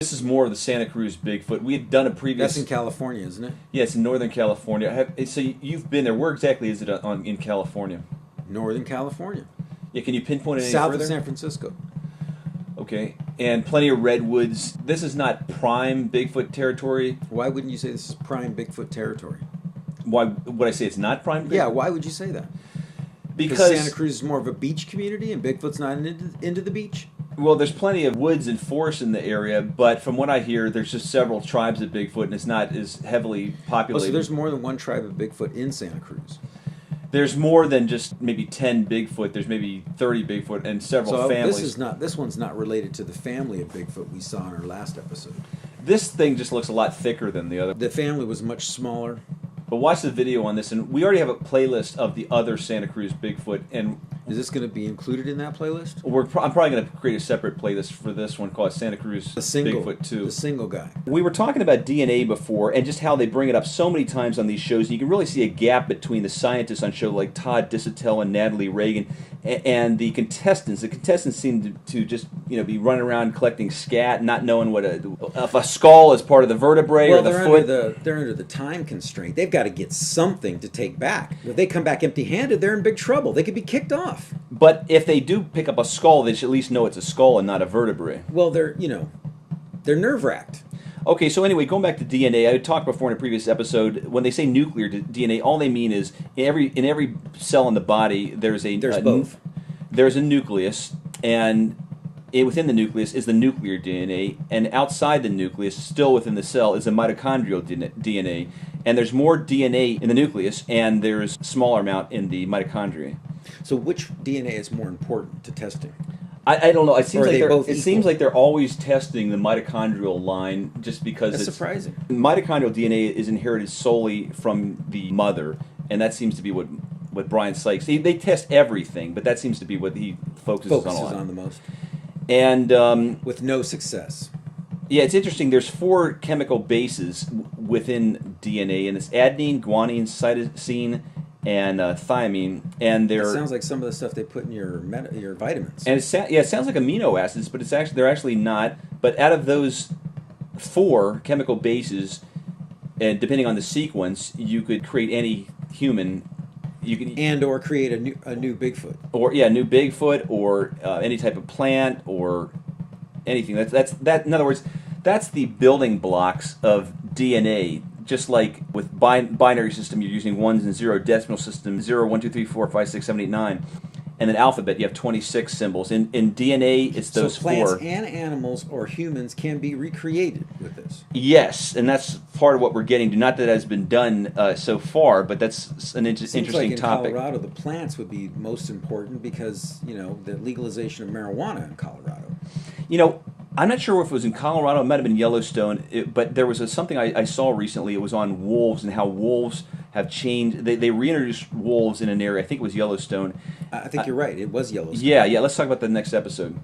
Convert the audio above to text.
This is more of the Santa Cruz Bigfoot. We had done a previous... That's in California, isn't it? Yeah, it's in Northern California. So you've been there. Where exactly is it in California? Northern California. Yeah, can you pinpoint it any South further? of San Francisco. Okay, and plenty of redwoods. This is not prime Bigfoot territory. Why wouldn't you say this is prime Bigfoot territory? Why would I say it's not prime Bigfoot? Yeah, why would you say that? Because Santa Cruz is more of a beach community and Bigfoot's not into the beach? Well, there's plenty of woods and forests in the area, but from what I hear, there's just several tribes of Bigfoot, and it's not as heavily populated. Oh, so there's more than one tribe of Bigfoot in Santa Cruz? There's more than just maybe 10 Bigfoot. There's maybe 30 Bigfoot and several families. This one's not related to the family of Bigfoot we saw in our last episode. This thing just looks a lot thicker than the other. The family was much smaller. But watch the video on this, and we already have a playlist of the other Santa Cruz Bigfoot, and is this going to be included in that playlist? I'm probably going to create a separate playlist for this one called Santa Cruz Bigfoot 2. The single guy. We were talking about DNA before, and just how they bring it up so many times on these shows. And you can really see a gap between the scientists on shows like Todd Disotell and Natalie Reagan and the contestants. The contestants seem to just be running around collecting scat, not knowing if a skull is part of the vertebrae or the foot. They're under the time constraint. They've got to get something to take back. If they come back empty-handed, they're in big trouble. They could be kicked off. But if they do pick up a skull, they should at least know it's a skull and not a vertebrae. Well, they're nerve-wracked. Okay, so anyway, going back to DNA, I talked before in a previous episode, when they say nuclear DNA, all they mean is in every cell in the body, there's both. There's a nucleus, and within the nucleus is the nuclear DNA, and outside the nucleus, still within the cell, is the mitochondrial DNA. And there's more DNA in the nucleus, and there's a smaller amount in the mitochondria. So which DNA is more important to testing? I don't know. It seems like they're always testing the mitochondrial line just because That's surprising. Mitochondrial DNA is inherited solely from the mother, and that seems to be what Brian Sykes... They test everything, but that seems to be what he focuses on a lot. On the most. And with no success. Yeah, it's interesting. There's 4 chemical bases within DNA, and it's adenine, guanine, cytosine, and thiamine. And that sounds like some of the stuff they put in your vitamins. And it sounds like amino acids, but they're actually not. But out of those 4 chemical bases, and depending on the sequence, you could create any human. Or create a new Bigfoot. Or new Bigfoot, or any type of plant, or anything. That. In other words, that's the building blocks of DNA. Just like with binary system, you're using 1s and 0, decimal system 0, 1, 2, 3, 4, 5, 6, 7, 8, 9. And then alphabet, you have 26 symbols. In DNA, it's those 4. So plants and animals or humans can be recreated with this? Yes, and that's part of what we're getting to. Not that it has been done so far, but that's an interesting in topic. Colorado, the plants would be most important because, the legalization of marijuana in Colorado. I'm not sure if it was in Colorado. It might have been Yellowstone. But there was something I saw recently. It was on wolves and how wolves have changed. They reintroduced wolves in an area. I think it was Yellowstone. I think you're right. It was Yellowstone. Yeah. Let's talk about the next episode.